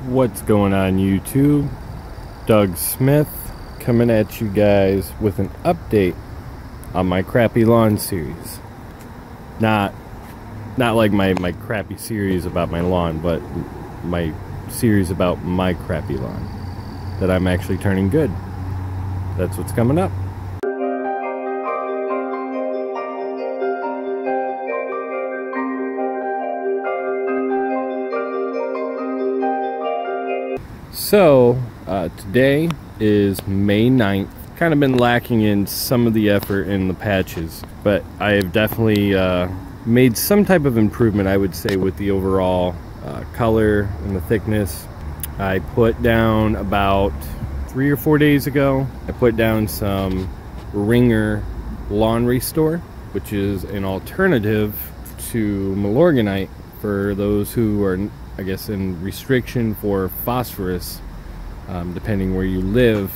What's going on YouTube? Doug Smith coming at you guys with an update on my crappy lawn series. Not like my crappy series about my lawn, but my series about my crappy lawn that I'm actually turning good. That's what's coming up. So, today is May 9th. Kind of been lacking in some of the effort in the patches, but I have definitely made some type of improvement, I would say, with the overall color and the thickness. I put down about 3 or 4 days ago, I put down some Ringer Lawn Restore, which is an alternative to Milorganite for those who are, I guess, in restriction for phosphorus. Depending where you live,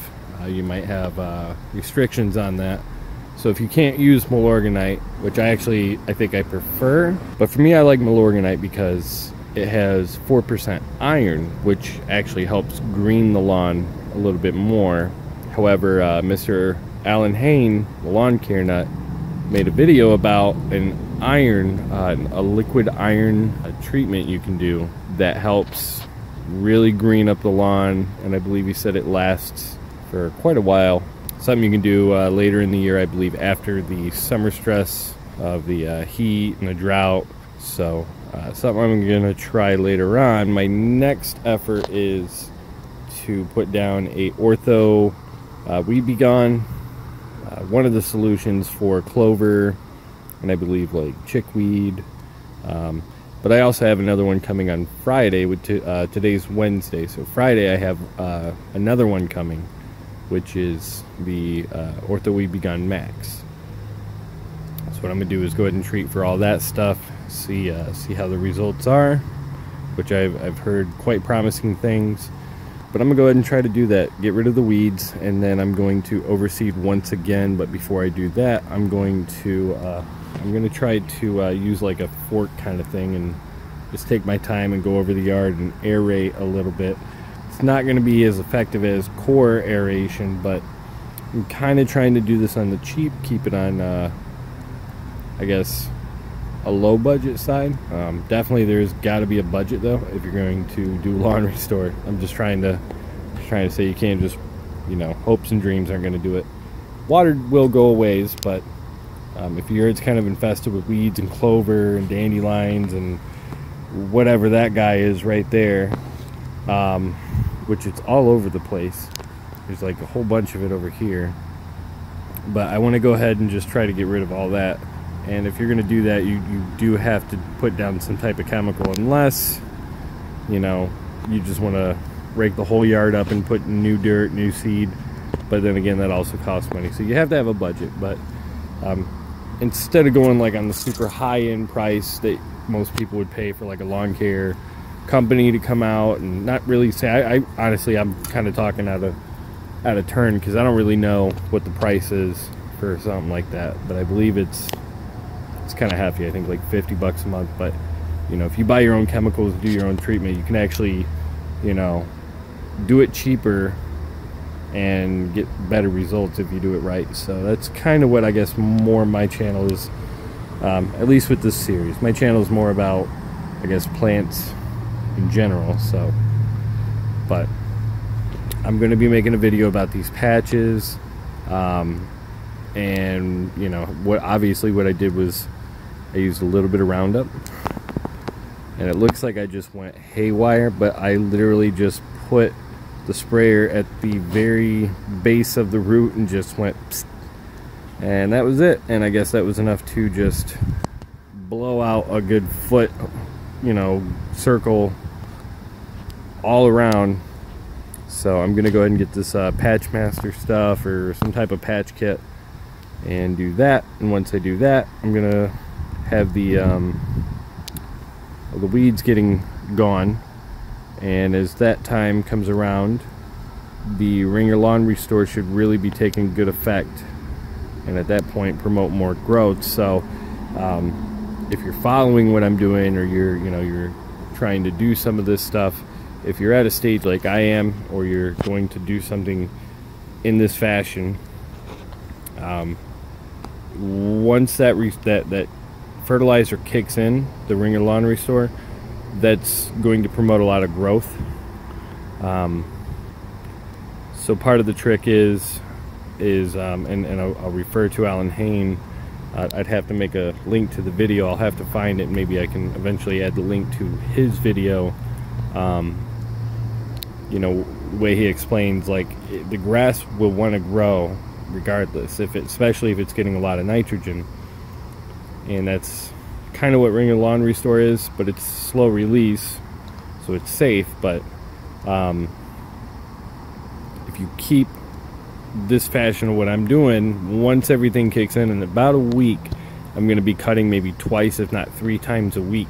you might have restrictions on that. So if you can't use Milorganite, which I think I prefer, but for me I like Milorganite because it has 4% iron, which actually helps green the lawn a little bit more. However, Mr. Alan Hain, the lawn care nut, made a video about an iron, a liquid iron treatment you can do that helps really green up the lawn, and I believe he said it lasts for quite a while. Something you can do later in the year, I believe, after the summer stress of the heat and the drought. So something I'm gonna try later on. My next effort is to put down a Ortho Weed Be Gone, one of the solutions for clover, and I believe like chickweed. But I also have another one coming on Friday. Today's Wednesday, so Friday I have another one coming, which is the Ortho Weed Be Gone Max. So what I'm gonna do is go ahead and treat for all that stuff, see how the results are, which I've heard quite promising things. But I'm gonna go ahead and try to do that, get rid of the weeds, and then I'm going to overseed once again. But before I do that, I'm gonna try to use like a fork kind of thing and just take my time and go over the yard and aerate a little bit. It's not going to be as effective as core aeration, but I'm kind of trying to do this on the cheap, keep it on I guess a low budget side. Definitely there's got to be a budget though if you're going to do lawn restore. I'm just trying to say you can't just, hopes and dreams aren't going to do it. Water will go a ways, but if your yard's kind of infested with weeds and clover and dandelions and whatever that guy is right there, which it's all over the place. There's like a whole bunch of it over here. But I want to go ahead and just try to get rid of all that. And if you're going to do that, you do have to put down some type of chemical, unless, you just want to rake the whole yard up and put new dirt, new seed. But then again, that also costs money. So you have to have a budget. But instead of going like on the super high-end price that most people would pay for like a lawn care company to come out and not really say, I honestly, I'm kind of talking out of turn because I don't really know what the price is for something like that, but I believe it's kind of hefty. I think like 50 bucks a month. But if you buy your own chemicals, do your own treatment, you can actually do it cheaper and get better results if you do it right. So that's kind of what I guess more my channel is, at least with this series. My channel is more about, I guess, plants in general. So, but I'm going to be making a video about these patches, and what I did was I used a little bit of Roundup, and it looks like I just went haywire, but I literally just put the sprayer at the very base of the root and just went psst, and that was it. And I guess that was enough to just blow out a good foot circle all around. So I'm gonna go ahead and get this patchmaster stuff or some type of patch kit and do that. And once I do that, I'm gonna have the weeds getting gone. And as that time comes around, the Ringer Lawn Restore should really be taking good effect, and at that point promote more growth. So if you're following what I'm doing, or you're trying to do some of this stuff, if you're at a stage like I am, or you're going to do something in this fashion, once that fertilizer kicks in, the Ringer Lawn Restore, that's going to promote a lot of growth. So part of the trick is and I'll refer to Alan Hain. I'd have to make a link to the video. I'll have to find it. Maybe I can eventually add the link to his video. You know, the way he explains, like, the grass will want to grow regardless, especially if it's getting a lot of nitrogen. And that's kind of what Ringer Lawn Restore is, but it's slow release, so it's safe. But if you keep this fashion of what I'm doing, once everything kicks in about a week, I'm going to be cutting maybe twice, if not 3 times a week.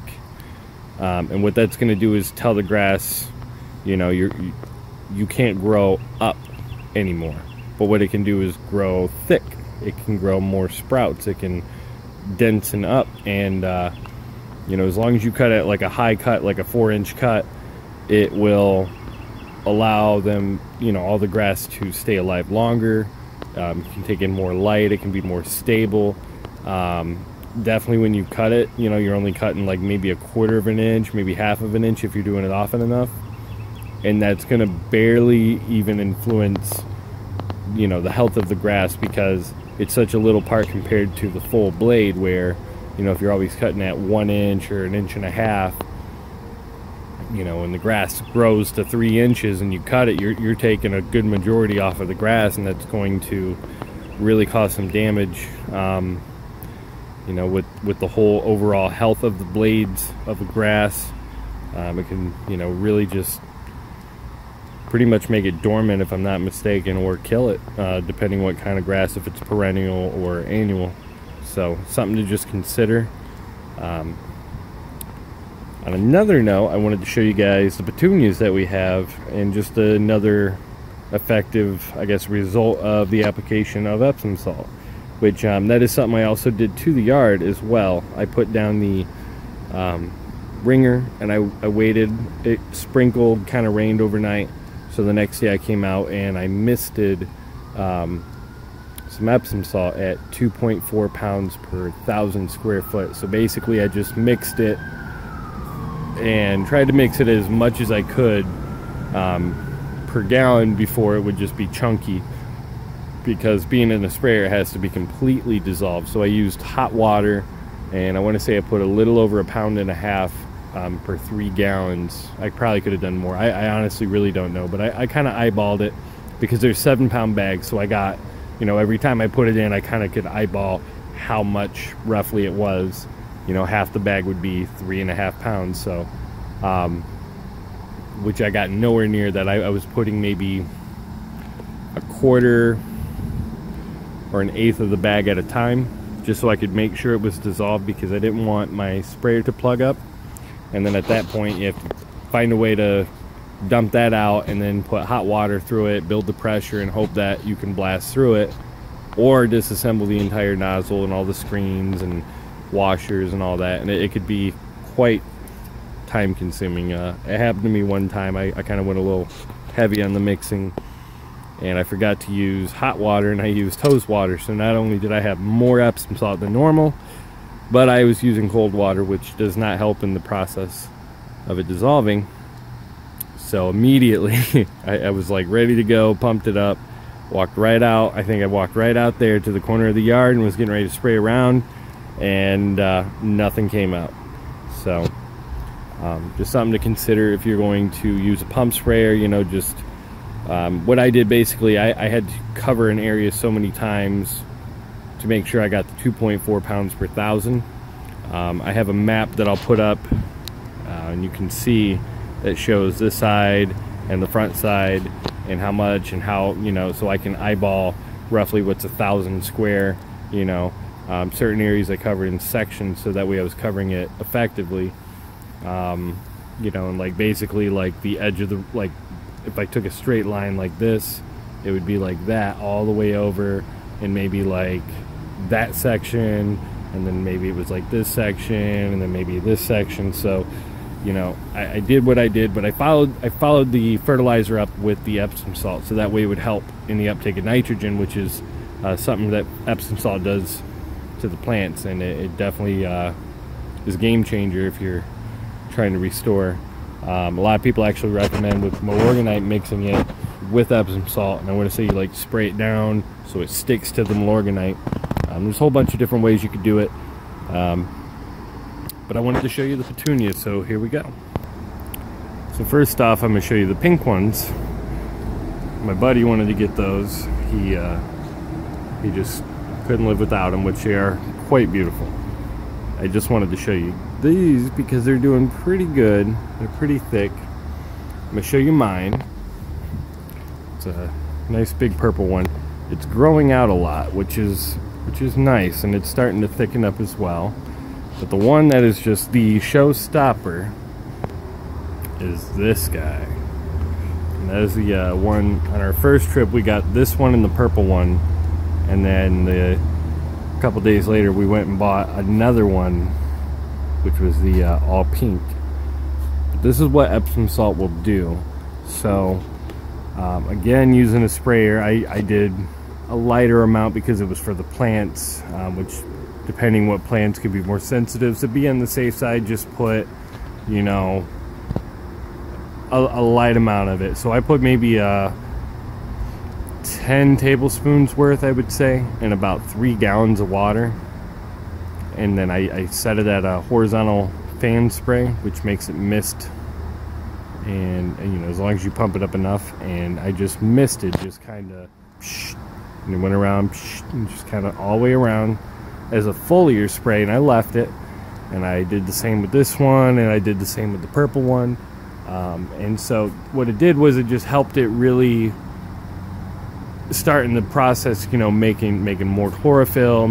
And what that's going to do is tell the grass, you know, you can't grow up anymore. But what it can do is grow thick. It can grow more sprouts. It can densen up. And, you know, as long as you cut it like a high cut, like a 4-inch cut, it will allow them, you know, all the grass to stay alive longer. You can take in more light. It can be more stable. Definitely when you cut it, you know, you're only cutting like maybe 1/4 of an inch, maybe 1/2 of an inch if you're doing it often enough. And that's going to barely even influence, you know, the health of the grass, because it's such a little part compared to the full blade, where, you know, if you're always cutting at 1 inch or 1.5 inches, you know, when the grass grows to 3 inches and you cut it, you're taking a good majority off of the grass, and that's going to really cause some damage, you know, with the whole overall health of the blades of the grass. It can, you know, really just pretty much make it dormant, if I'm not mistaken, or kill it, depending what kind of grass, if it's perennial or annual. So something to just consider. On another note, I wanted to show you guys the petunias that we have, and just another effective, I guess, result of the application of Epsom salt, which that is something I also did to the yard as well. I put down the ringer, and I waited. It sprinkled, kind of rained overnight, so the next day I came out and I misted some Epsom salt at 2.4 pounds per 1,000 square foot. So basically I just mixed it and tried to mix it as much as I could per gallon before it would just be chunky, because being in a sprayer, it has to be completely dissolved. So I used hot water, and I want to say I put a little over 1.5 pounds per 3 gallons. I probably could have done more. I honestly really don't know, but I kind of eyeballed it, because there's 7-pound bags, so I got, you know, every time I put it in, I kind of could eyeball how much roughly it was. You know, half the bag would be 3.5 pounds, so which I got nowhere near that. I was putting maybe 1/4 or 1/8 of the bag at a time, just so I could make sure it was dissolved, because I didn't want my sprayer to plug up. And then at that point, you have to find a way to dump that out, and then put hot water through it, build the pressure, and hope that you can blast through it, or disassemble the entire nozzle and all the screens and washers and all that. And it could be quite time consuming. It happened to me one time. I kind of went a little heavy on the mixing, and I forgot to use hot water, and I used hose water. So not only did I have more Epsom salt than normal, but I was using cold water, which does not help in the process of it dissolving. So immediately I was like ready to go, pumped it up, walked right out. I think I walked right out there to the corner of the yard and was getting ready to spray around, and nothing came out. So just something to consider if you're going to use a pump sprayer. You know, just what I did basically, I had to cover an area so many times to make sure I got the 2.4 pounds per 1,000. I have a map that I'll put up, and you can see that shows this side and the front side, and how much and how, you know, so I can eyeball roughly what's 1,000 square. You know, certain areas I covered in sections, so that way I was covering it effectively. You know, and like basically like the edge of the, like if I took a straight line like this, it would be like that all the way over, and maybe like that section, and then maybe it was like this section, and then maybe this section. So you know, I did what I did, but I followed the fertilizer up with the Epsom salt, so that way it would help in the uptake of nitrogen, which is something that Epsom salt does to the plants, and it definitely is a game changer if you're trying to restore. A lot of people actually recommend with Milorganite mixing it with Epsom salt, and I want to say you like spray it down so it sticks to the Milorganite. There's a whole bunch of different ways you could do it, but I wanted to show you the petunias, so here we go. So first off, I'm going to show you the pink ones. My buddy wanted to get those. He just couldn't live without them, which they are quite beautiful. I just wanted to show you these because they're doing pretty good. They're pretty thick. I'm going to show you mine. It's a nice big purple one. It's growing out a lot, which is nice, and it's starting to thicken up as well. But the one that is just the showstopper is this guy. And that is the one on our first trip. We got this one and the purple one, and then a couple days later we went and bought another one, which was the all pink. But this is what Epsom salt will do. So again, using a sprayer, I did a lighter amount because it was for the plants, which depending what plants could be more sensitive. So be on the safe side, just put, you know, a light amount of it. So I put maybe 10 tablespoons worth, I would say, in about 3 gallons of water. And then I set it at a horizontal fan spray, which makes it mist. And you know, as long as you pump it up enough. And I just misted, just kind of, and it went around, and just kind of all the way around as a foliar spray. And I left it, and I did the same with this one, and I did the same with the purple one. And so what it did was it just helped it really start in the process, you know, making more chlorophyll,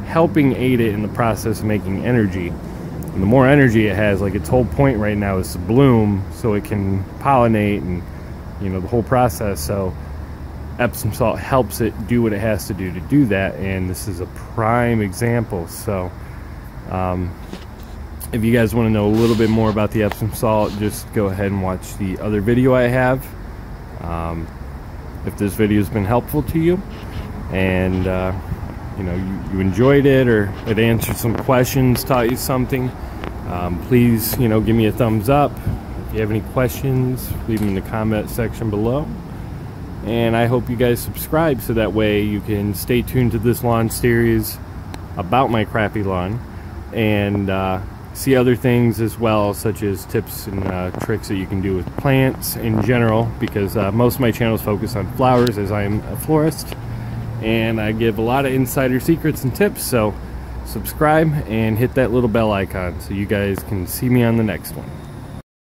helping aid it in the process of making energy. And the more energy it has, like its whole point right now is to bloom so it can pollinate, and you know, the whole process. So Epsom salt helps it do what it has to do that, and this is a prime example. So if you guys want to know a little bit more about the Epsom salt, just go ahead and watch the other video I have. If this video has been helpful to you, and you know, you enjoyed it, or it answered some questions, taught you something, please, you know, give me a thumbs up. If you have any questions, leave them in the comment section below. And I hope you guys subscribe so that way you can stay tuned to this lawn series about my crappy lawn, and see other things as well, such as tips and tricks that you can do with plants in general, because most of my channel is focused on flowers, as I am a florist, and I give a lot of insider secrets and tips. So subscribe and hit that little bell icon so you guys can see me on the next one.